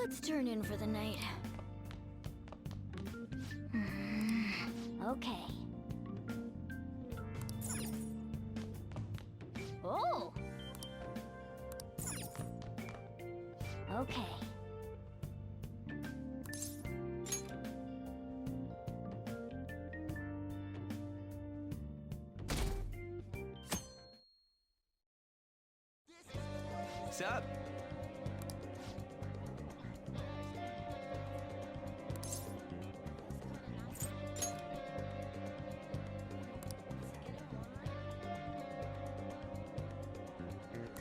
Let's turn in for the night. Okay. Oh! Okay. What's up?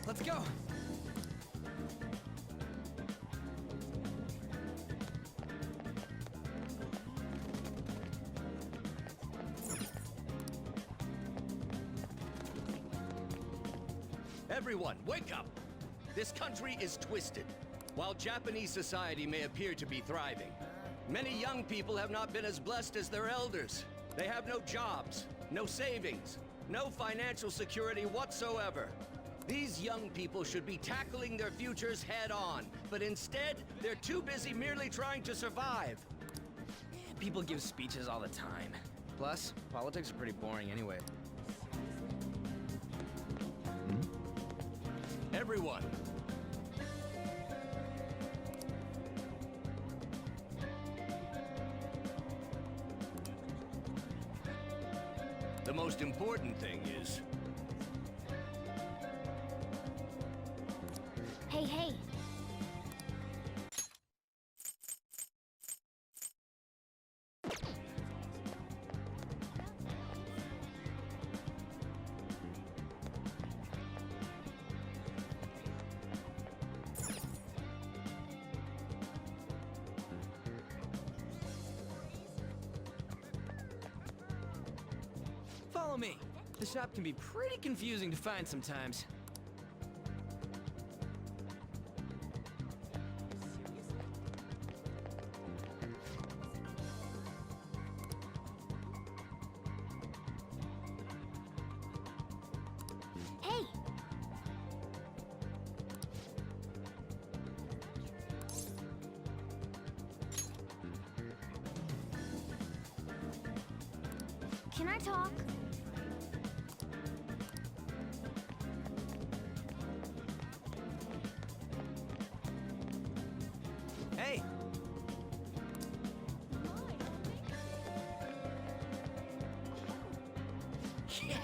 Let's go. Everyone, wake up! This country is twisted. While Japanese society may appear to be thriving, many young people have not been as blessed as their elders. They have no jobs, no savings, no financial security whatsoever. These young people should be tackling their futures head-on, but instead, they're too busy merely trying to survive. People give speeches all the time. Plus, politics are pretty boring anyway. Everyone, the most important thing is... Hey, hey! Follow me. The shop can be pretty confusing to find sometimes. Hey! Can I talk? Hey! Yeah!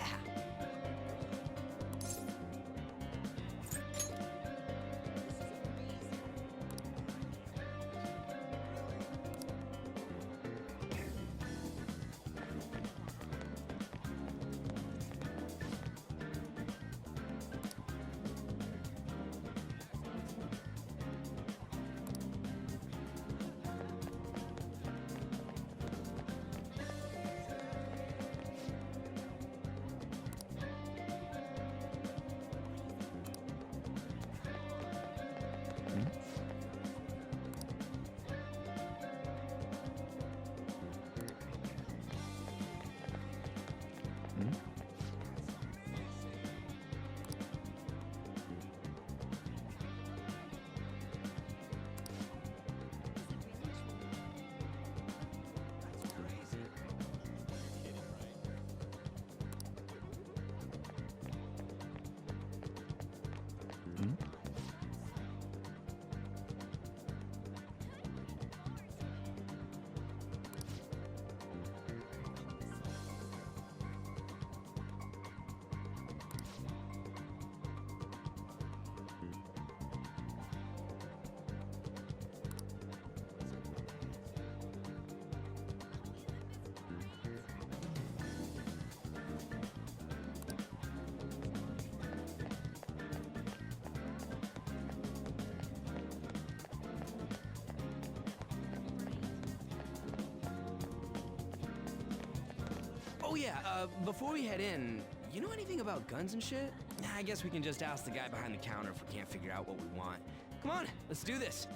Oh yeah, before we head in, you know anything about guns and shit? Nah, I guess we can just ask the guy behind the counter if we can't figure out what we want. Come on, let's do this.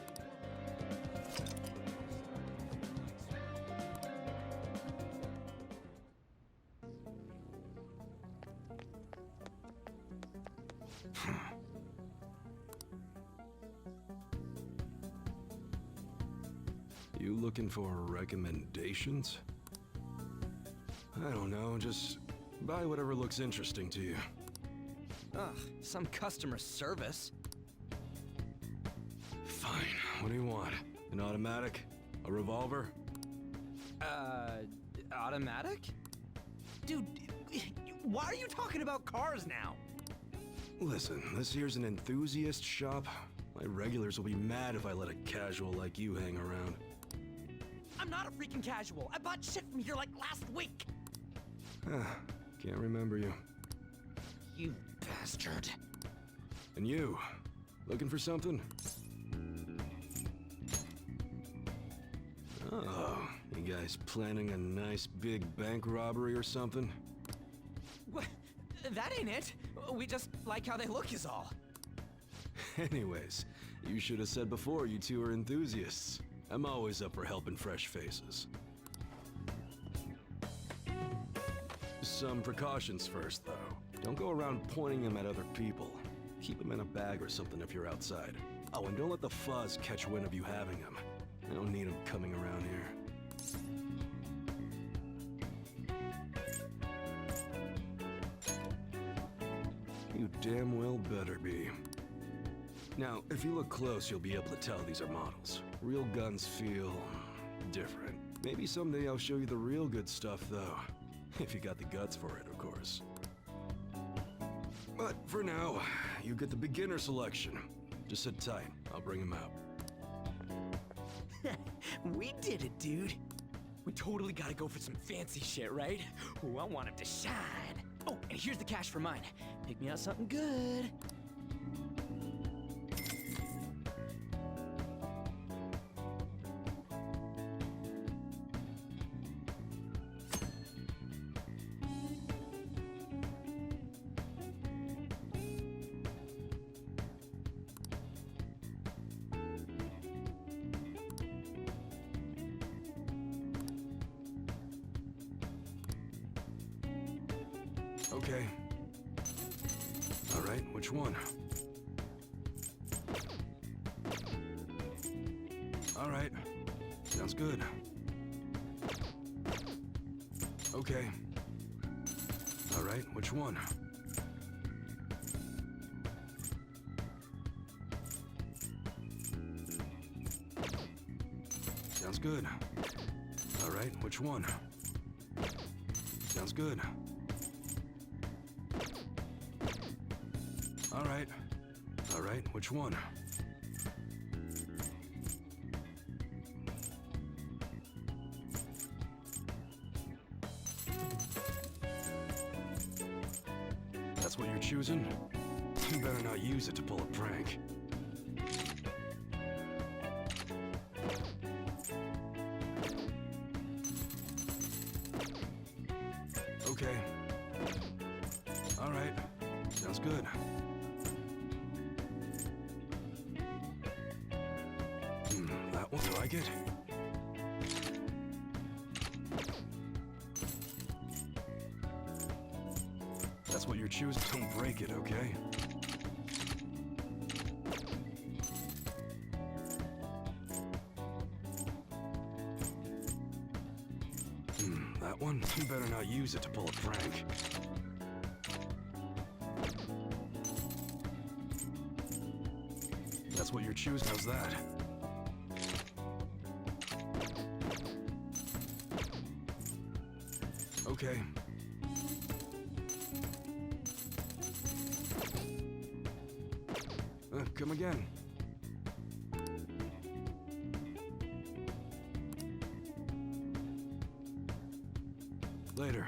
You looking for recommendations? I don't know, just buy whatever looks interesting to you. Ugh, some customer service. Fine, what do you want? An automatic? A revolver? Automatic? Dude, why are you talking about cars now? Listen, this here's an enthusiast shop. My regulars will be mad if I let a casual like you hang around. I'm not a freaking casual. I bought shit from here like last week. Can't remember you. You bastard. And you? Looking for something? Oh, you guys planning a nice big bank robbery or something? What? That ain't it. We just like how they look is all. Anyways, you should have said before you two are enthusiasts. I'm always up for helping fresh faces. Some precautions first, though. Don't go around pointing them at other people. Keep them in a bag or something if you're outside. Oh, and don't let the fuzz catch wind of you having them. I don't need them coming around here. You damn well better be. Now, if you look close, you'll be able to tell these are models. Real guns feel different. Maybe someday I'll show you the real good stuff, though. If you got the guts for it, of course. But for now, you get the beginner selection. Just sit tight. I'll bring him out. We did it, dude. We totally gotta go for some fancy shit, right? Ooh, I want him to shine. Oh, and here's the cash for mine. Pick me out something good. Okay. All right, which one? All right. Sounds good. Okay. All right, which one? Sounds good. All right, which one? Sounds good. All right. All right, which one? That's what you're choosing? You better not use it to pull a prank. Okay. All right. Sounds good. That one, you like it? That's what you're choosing. Don't break it, okay? That one? You better not use it to pull a prank. That's what you're choosing. How's that? Okay. Come again. Later.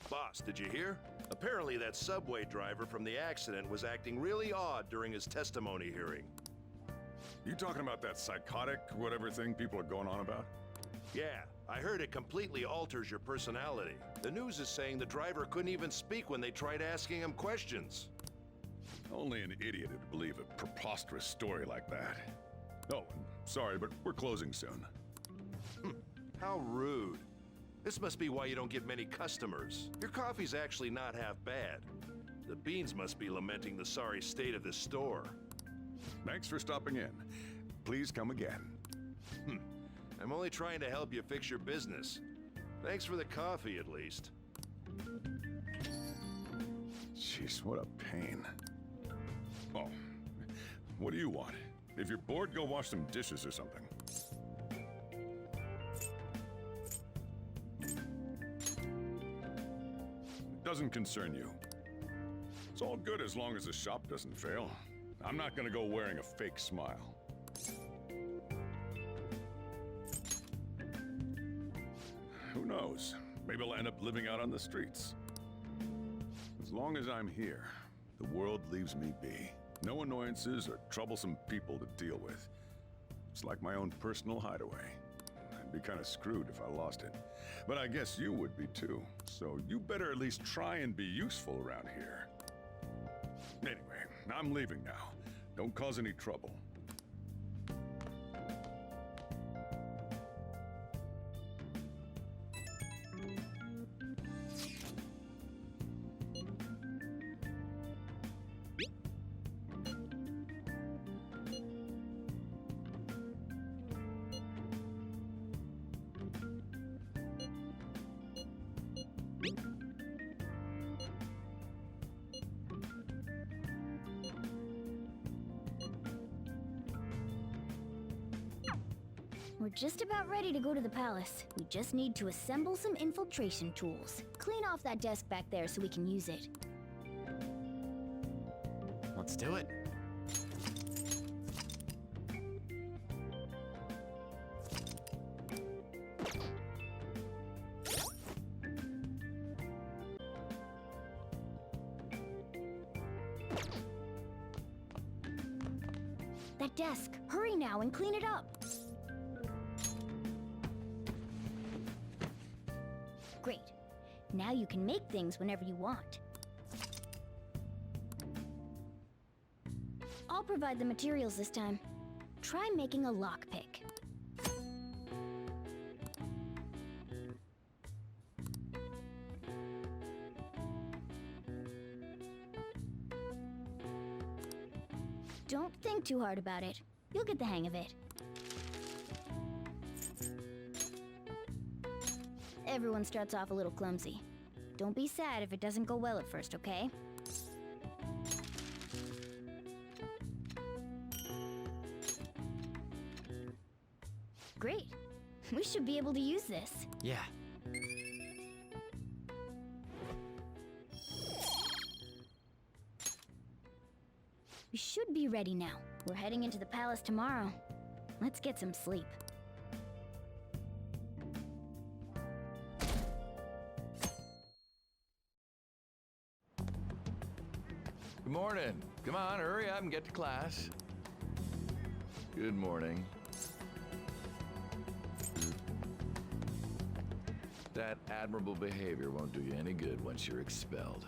Boss, did you hear? Apparently that subway driver from the accident was acting really odd during his testimony hearing. You talking about that psychotic whatever thing people are going on about? Yeah, I heard it completely alters your personality. The news is saying the driver couldn't even speak when they tried asking him questions. Only an idiot would believe a preposterous story like that. Oh, sorry, but we're closing soon. How rude. This must be why you don't get many customers. Your coffee's actually not half bad. The beans must be lamenting the sorry state of this store. Thanks for stopping in. Please come again. I'm only trying to help you fix your business. Thanks for the coffee, at least. Jeez, what a pain. Oh, what do you want? If you're bored, go wash some dishes or something. It doesn't concern you. It's all good as long as the shop doesn't fail. I'm not gonna go wearing a fake smile. Who knows? Maybe I'll end up living out on the streets. As long as I'm here, the world leaves me be. No annoyances or troublesome people to deal with. It's like my own personal hideaway. I'd be kind of screwed if I lost it. But I guess you would be too. So you better at least try and be useful around here. Anyway, I'm leaving now. Don't cause any trouble. We're just about ready to go to the palace. We just need to assemble some infiltration tools. Clean off that desk back there so we can use it. Let's do it. That desk. Hurry now and clean it up. Great. Now you can make things whenever you want. I'll provide the materials this time. Try making a lockpick. Don't think too hard about it. You'll get the hang of it. Everyone starts off a little clumsy. Don't be sad if it doesn't go well at first, okay? Great. We should be able to use this. Yeah. We should be ready now. We're heading into the palace tomorrow. Let's get some sleep. Good morning. Come on, hurry up and get to class. Good morning. That admirable behavior won't do you any good once you're expelled.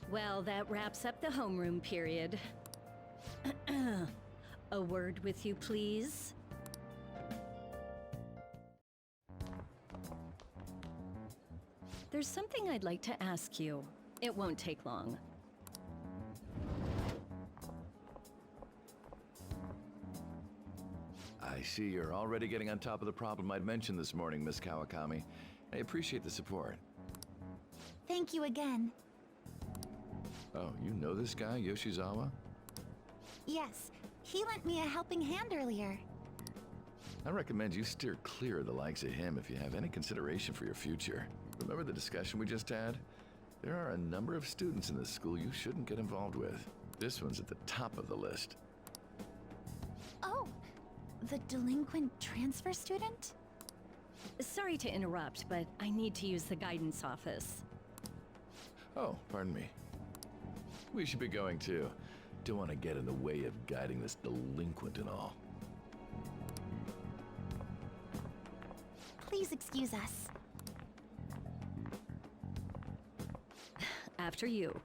Well, that wraps up the homeroom period. A word with you, please? There's something I'd like to ask you. It won't take long. I see you're already getting on top of the problem I'd mentioned this morning, Miss Kawakami. I appreciate the support. Thank you again. Oh, you know this guy, Yoshizawa? Yes, he lent me a helping hand earlier. I recommend you steer clear of the likes of him if you have any consideration for your future. Remember the discussion we just had? There are a number of students in this school you shouldn't get involved with. This one's at the top of the list. Oh, the delinquent transfer student? Sorry to interrupt, but I need to use the guidance office. Oh, pardon me. We should be going too. Don't want to get in the way of guiding this delinquent and all. Please excuse us. After you.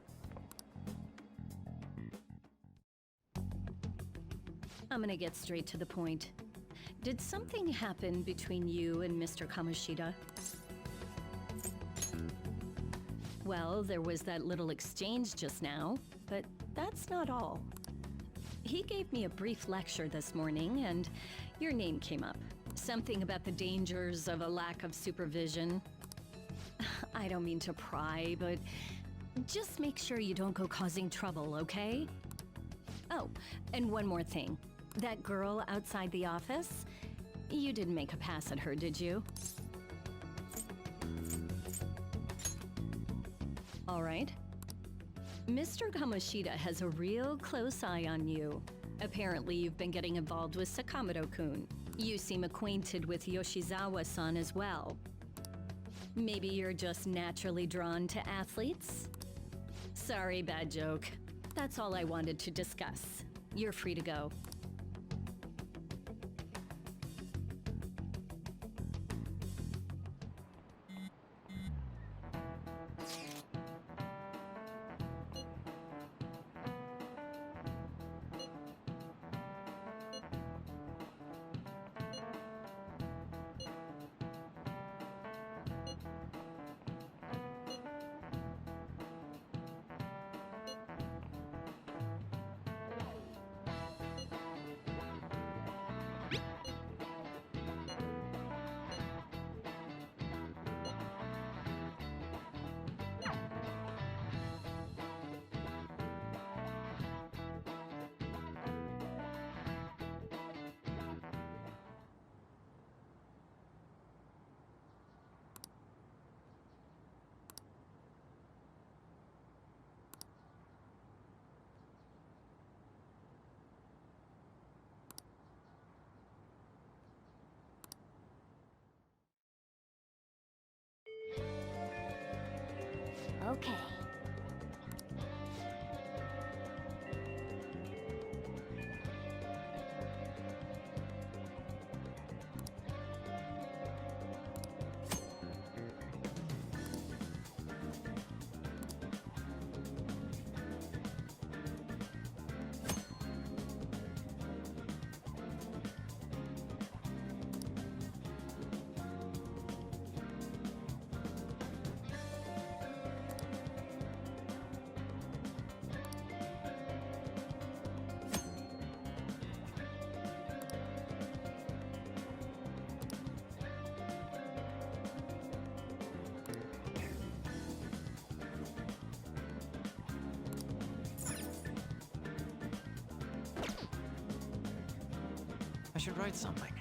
I'm gonna get straight to the point. Did something happen between you and Mr. Kamoshida? Well, there was that little exchange just now, but that's not all. He gave me a brief lecture this morning, and your name came up. Something about the dangers of a lack of supervision. I don't mean to pry, but just make sure you don't go causing trouble, okay? Oh, and one more thing. That girl outside the office? You didn't make a pass at her, did you? All right. Mr. Kamoshida has a real close eye on you. Apparently, you've been getting involved with Sakamoto-kun. You seem acquainted with Yoshizawa-san as well. Maybe you're just naturally drawn to athletes? Sorry, bad joke. That's all I wanted to discuss. You're free to go. Okay. I should write something.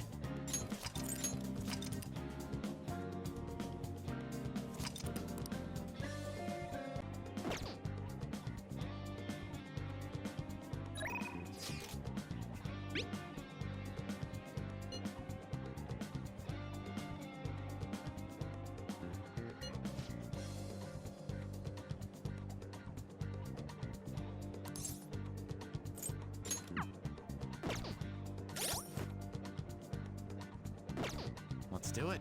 Let's do it.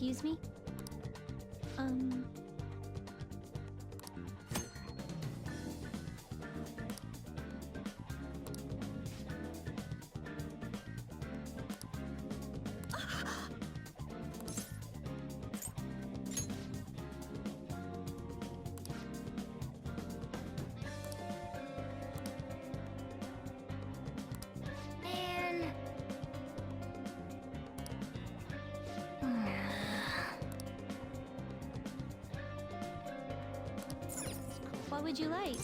Excuse me? Man. What would you like?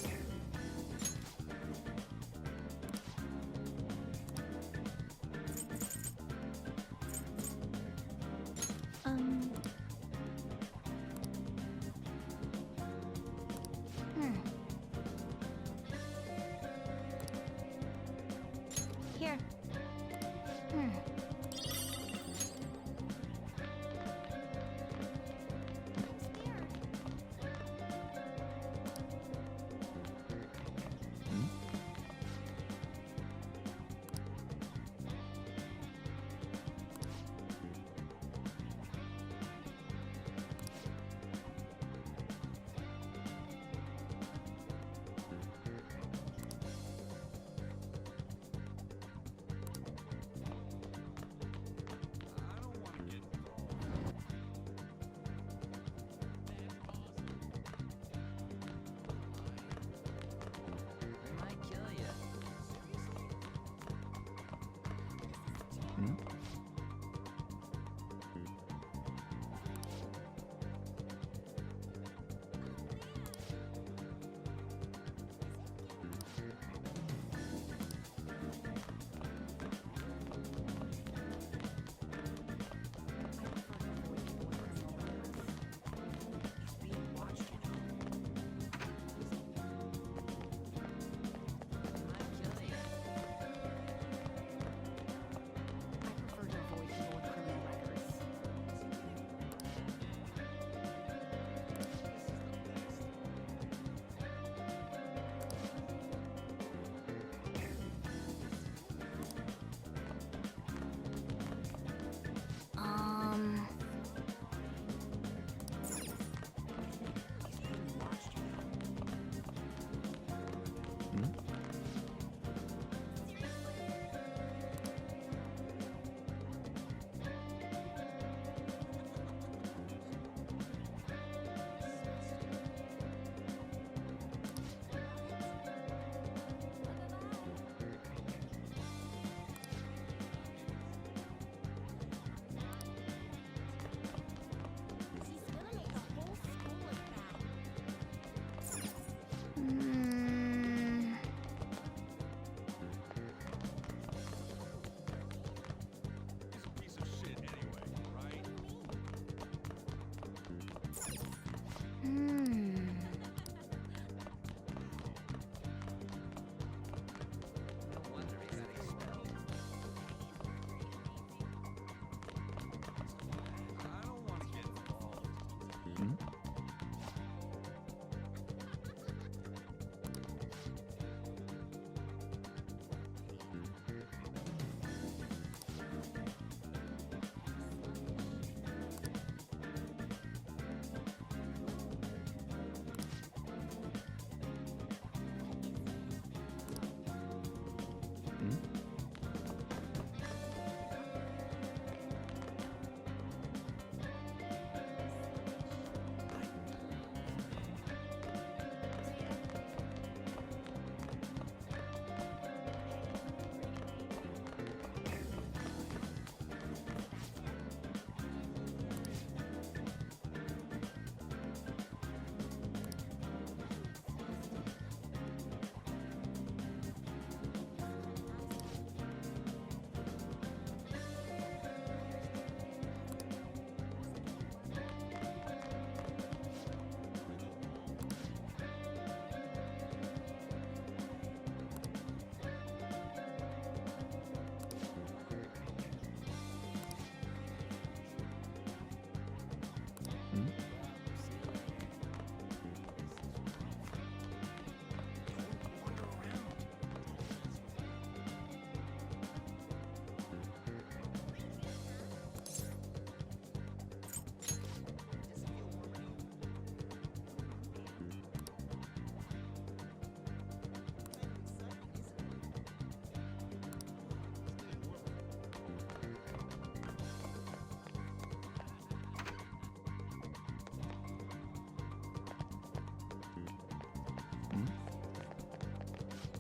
Here.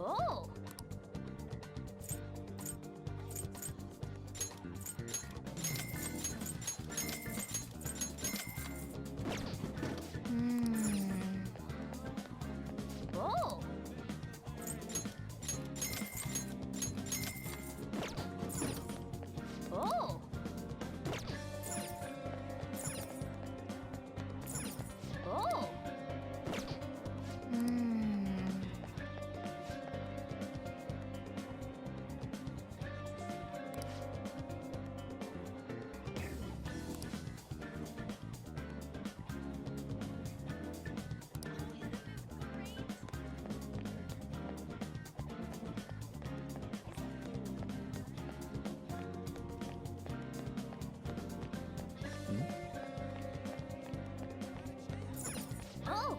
Oh! Oh! Oh! Oh! Oh!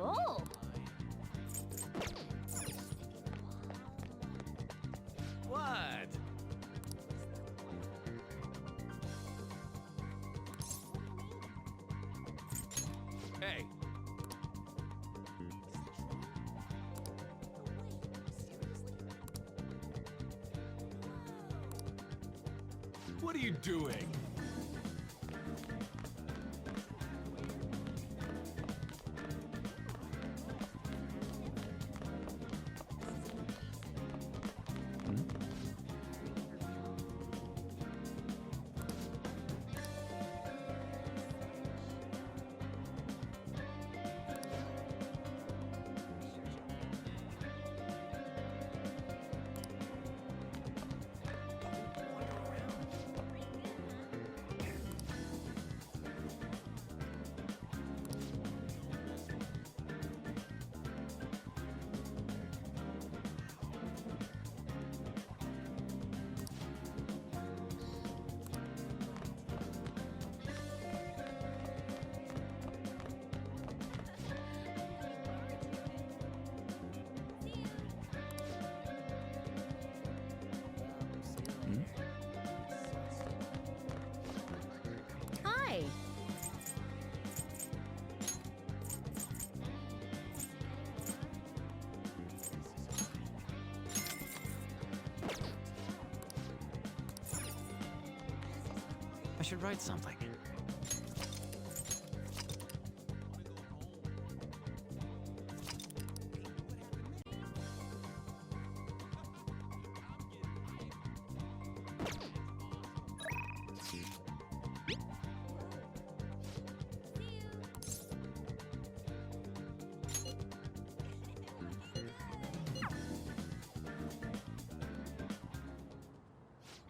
Oh! What? Hey. What are you doing? Hi! I should write something.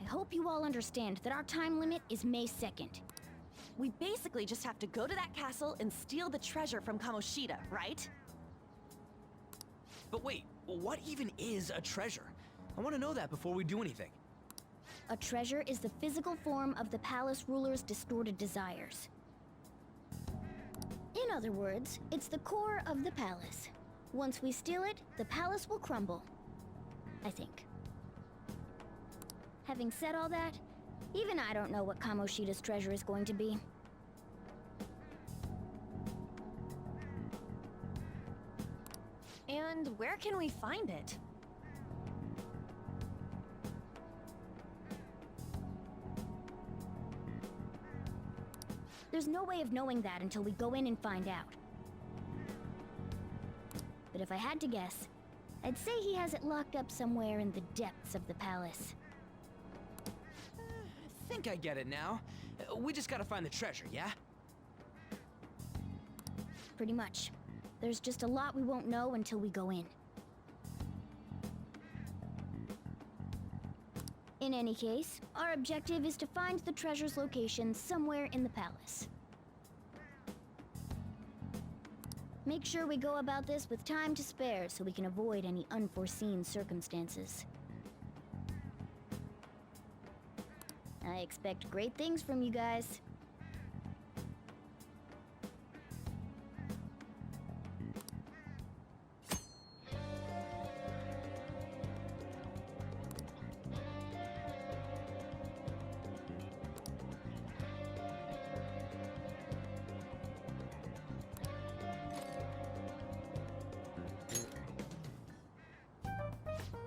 I hope you all understand that our time limit is May 2nd. We basically just have to go to that castle and steal the treasure from Kamoshida, right? But wait, what even is a treasure? I want to know that before we do anything. A treasure is the physical form of the palace ruler's distorted desires. In other words, it's the core of the palace. Once we steal it, the palace will crumble. I think. Having said all that, even I don't know what Kamoshida's treasure is going to be. And where can we find it? There's no way of knowing that until we go in and find out. But if I had to guess, I'd say he has it locked up somewhere in the depths of the palace. I think I get it now. We just gotta find the treasure, yeah? Pretty much. There's just a lot we won't know until we go in. In any case, our objective is to find the treasure's location somewhere in the palace. Make sure we go about this with time to spare so we can avoid any unforeseen circumstances. I expect great things from you guys.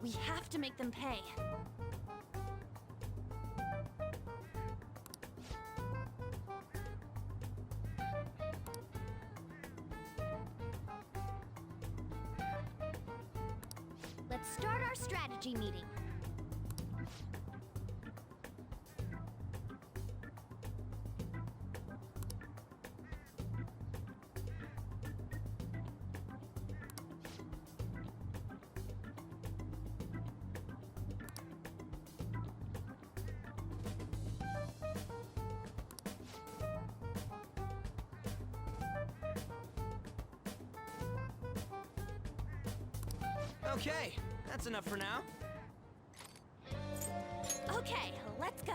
We have to make them pay. Let's start our strategy meeting. Okay, that's enough for now. Okay, let's go.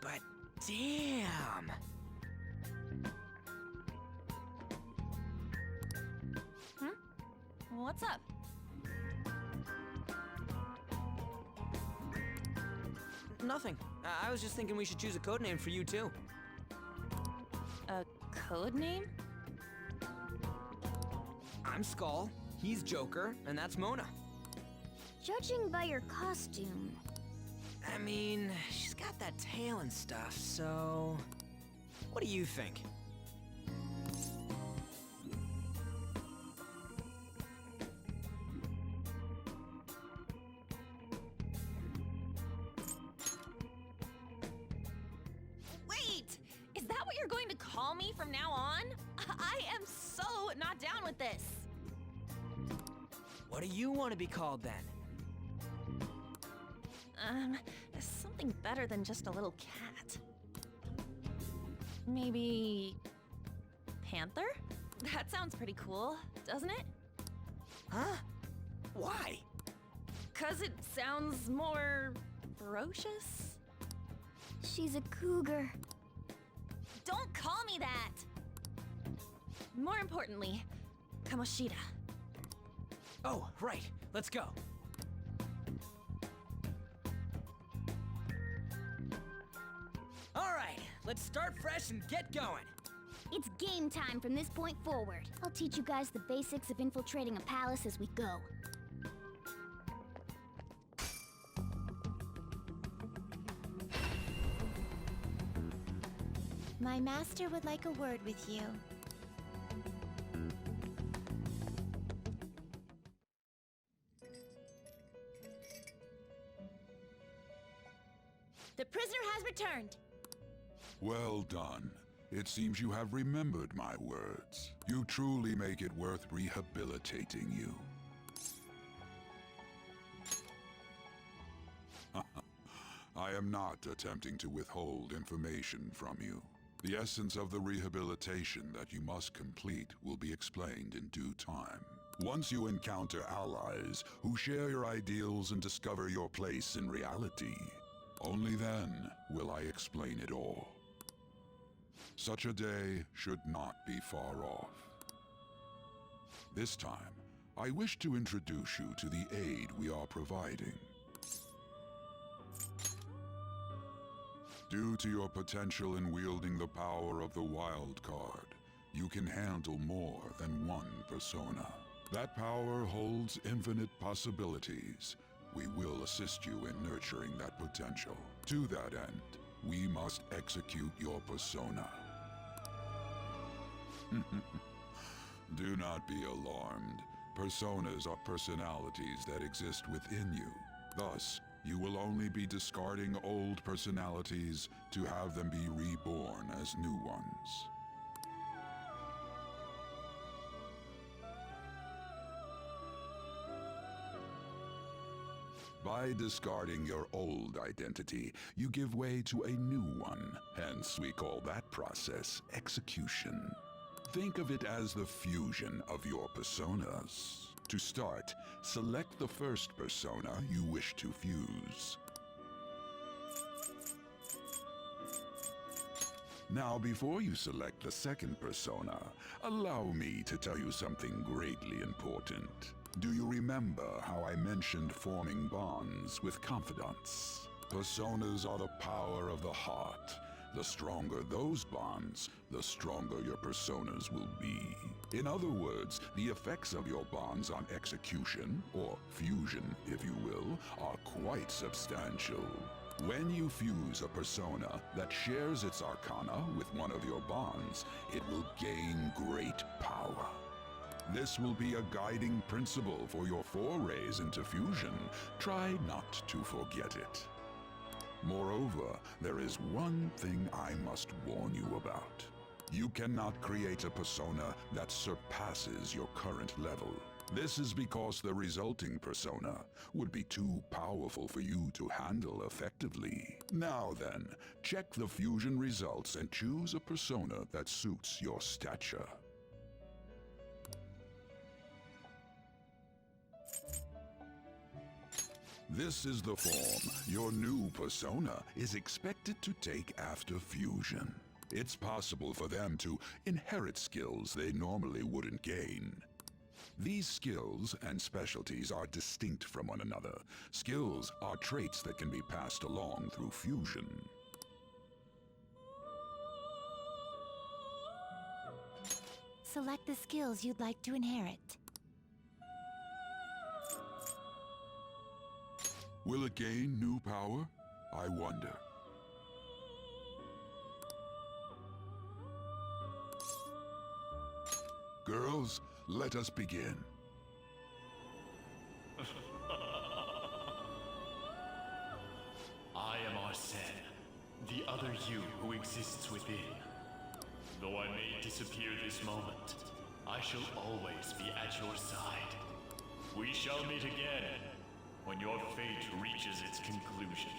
But damn! What's up? Nothing. I was just thinking we should choose a code name for you too. A code name? I'm Skull, he's Joker, and that's Mona. Judging by your costume, I mean, she's got that tail and stuff, so... What do you think? Wait! Is that what you're going to call me from now on? I am so not down with this. What do you want to be called then? Something better than just a little cat. Maybe... Panther? That sounds pretty cool, doesn't it? Huh? Why? 'Cause it sounds more... ferocious? she's a cougar. Don't call me that! More importantly, Kamoshida. Oh, right. Let's go. All right, let's start fresh and get going. It's game time from this point forward. I'll teach you guys the basics of infiltrating a palace as we go. My master would like a word with you. The prisoner has returned. Well done. It seems you have remembered my words. You truly make it worth rehabilitating you. I am not attempting to withhold information from you. The essence of the rehabilitation that you must complete will be explained in due time. Once you encounter allies who share your ideals and discover your place in reality, only then will I explain it all. Such a day should not be far off. This time, I wish to introduce you to the aid we are providing. Due to your potential in wielding the power of the wild card, you can handle more than one persona. That power holds infinite possibilities. We will assist you in nurturing that potential. To that end, we must execute your persona. Do not be alarmed. Personas are personalities that exist within you. Thus, you will only be discarding old personalities to have them be reborn as new ones. By discarding your old identity, you give way to a new one. Hence, we call that process execution. Think of it as the fusion of your personas. To start, select the first persona you wish to fuse. Now, before you select the second persona, allow me to tell you something greatly important. Do you remember how I mentioned forming bonds with confidants? Personas are the power of the heart. The stronger those bonds, the stronger your personas will be. In other words, the effects of your bonds on execution, or fusion if you will, are quite substantial. When you fuse a persona that shares its arcana with one of your bonds, it will gain great power. This will be a guiding principle for your forays into fusion. Try not to forget it. Moreover, there is one thing I must warn you about. You cannot create a persona that surpasses your current level. This is because the resulting persona would be too powerful for you to handle effectively. Now then, check the fusion results and choose a persona that suits your stature. This is the form your new persona is expected to take after fusion. It's possible for them to inherit skills they normally wouldn't gain. These skills and specialties are distinct from one another. Skills are traits that can be passed along through fusion. Select the skills you'd like to inherit. Will it gain new power? I wonder. Girls, let us begin. I am Arsene, the other you who exists within. Though I may disappear this moment, I shall always be at your side. We shall meet again when your fate reaches its conclusion.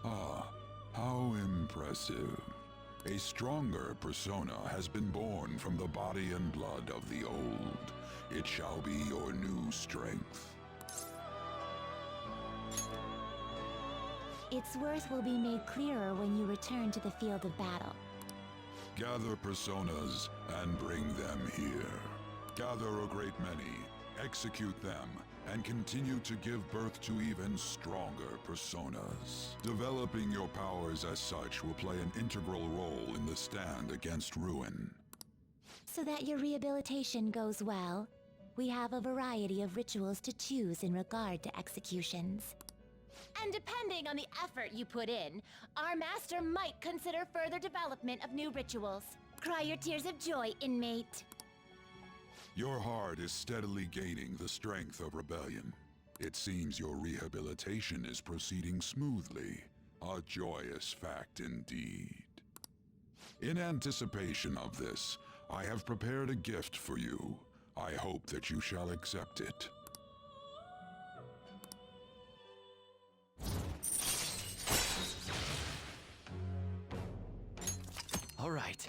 Ah, how impressive. A stronger persona has been born from the body and blood of the old. It shall be your new strength. Its worth will be made clearer when you return to the field of battle. Gather personas and bring them here. Gather a great many, execute them, and continue to give birth to even stronger personas. Developing your powers as such will play an integral role in the stand against ruin. So that your rehabilitation goes well, we have a variety of rituals to choose in regard to executions. And depending on the effort you put in, our master might consider further development of new rituals. Cry your tears of joy, inmate. Your heart is steadily gaining the strength of rebellion. It seems your rehabilitation is proceeding smoothly. A joyous fact indeed. In anticipation of this, I have prepared a gift for you. I hope that you shall accept it. All right.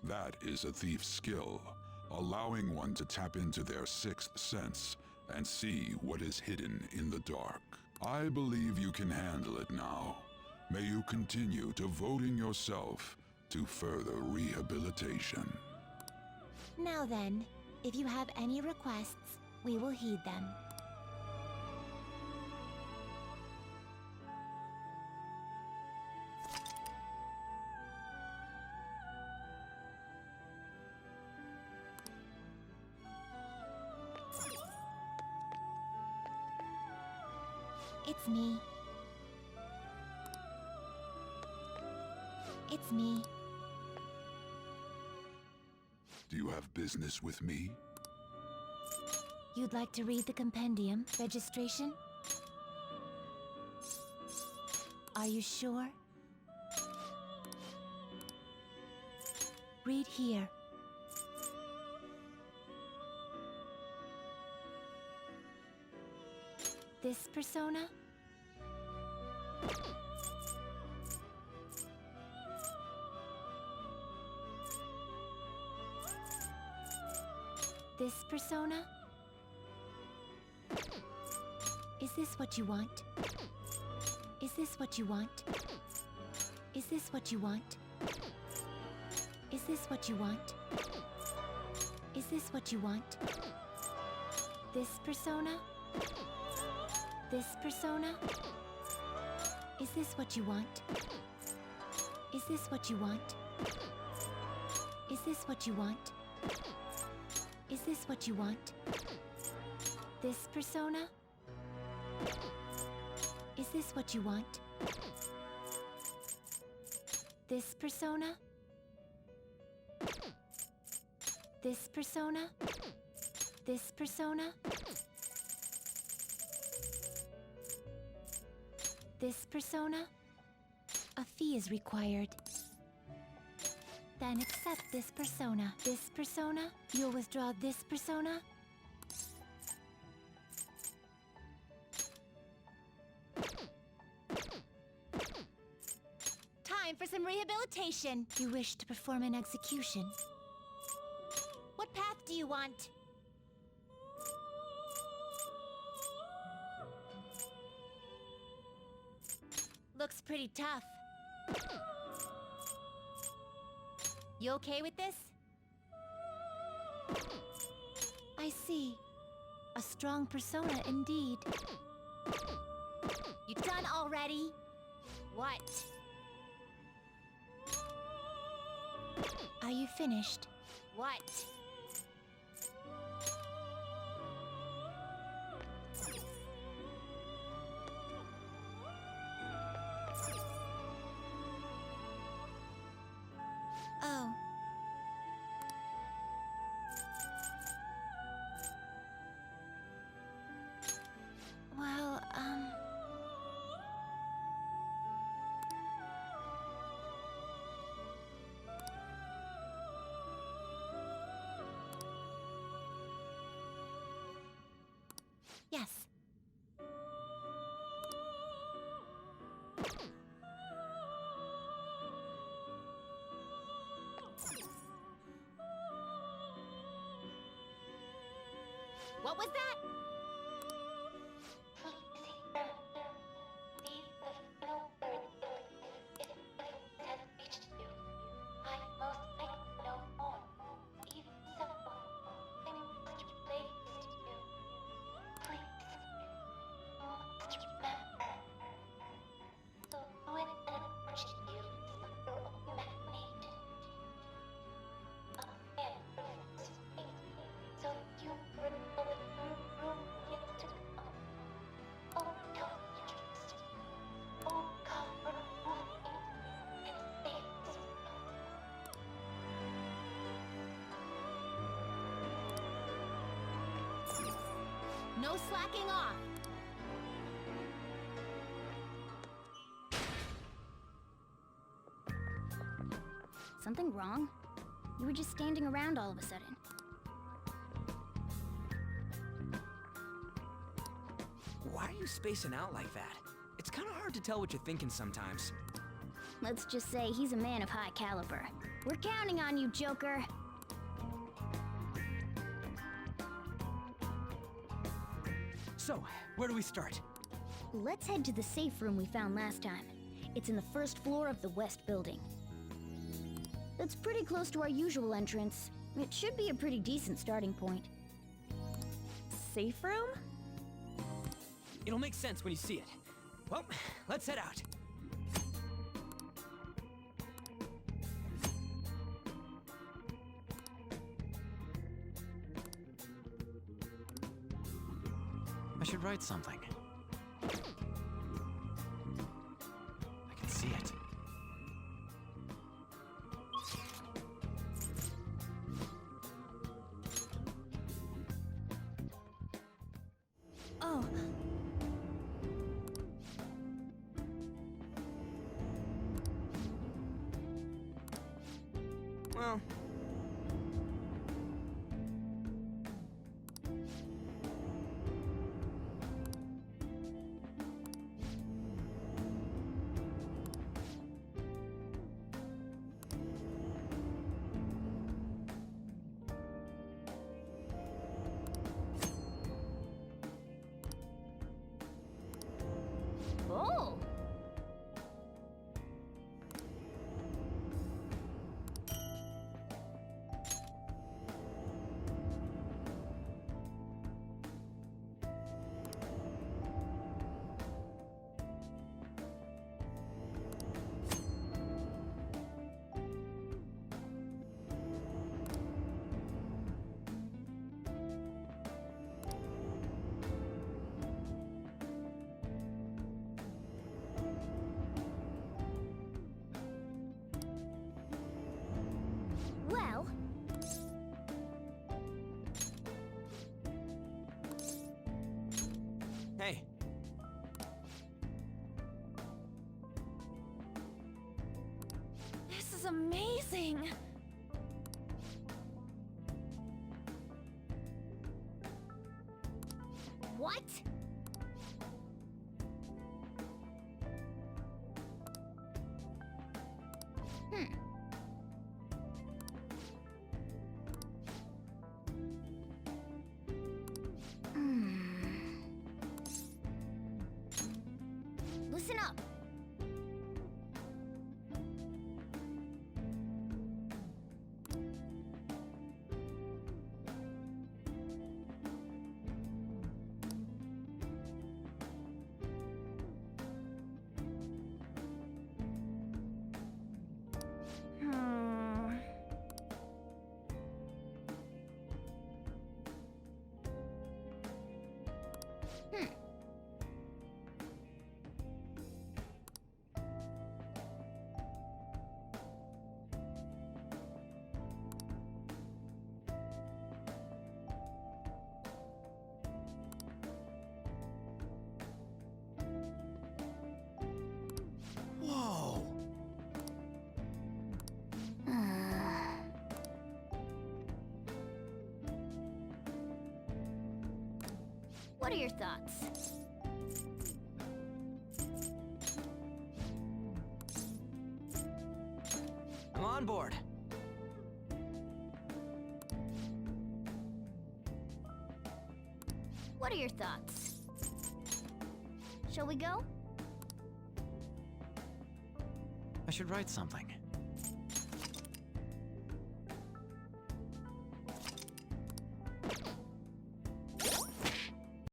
That is a thief's skill, allowing one to tap into their sixth sense and see what is hidden in the dark. I believe you can handle it now. May you continue devoting yourself to further rehabilitation. Now then, if you have any requests, we will heed them. It's me. It's me. Do you have business with me? You'd like to read the compendium registration? Are you sure? Read here. This persona? This persona? Is this what you want? Is this what you want? Is this what you want? Is this what you want? Is this what you want? This persona? This persona? Is this what you want? Is this what you want? Is this what you want? Is this what you want? This persona? Is this what you want? This persona? This persona? This persona? This persona? A fee is required. Then accept this persona. This persona? You'll withdraw this persona? Time for some rehabilitation. You wish to perform an execution. What path do you want? Looks pretty tough. You okay with this? I see. A strong persona indeed. You done already? What? Are you finished? What? Oh. Well, yes. What was that? No slacking off! Something wrong? You were just standing around all of a sudden. Why are you spacing out like that? It's kind of hard to tell what you're thinking sometimes. Let's just say he's a man of high caliber. We're counting on you, Joker. So, where do we start? Let's head to the safe room we found last time. It's in the first floor of the west building. That's pretty close to our usual entrance. It should be a pretty decent starting point. Safe room? It'll make sense when you see it. Well, let's head out. I should write something. I can see it. Oh. Well... Oh! Well... Hey, This is amazing! What? Listen up. whoa! What are your thoughts? I'm on board. What are your thoughts? Shall we go? I should write something.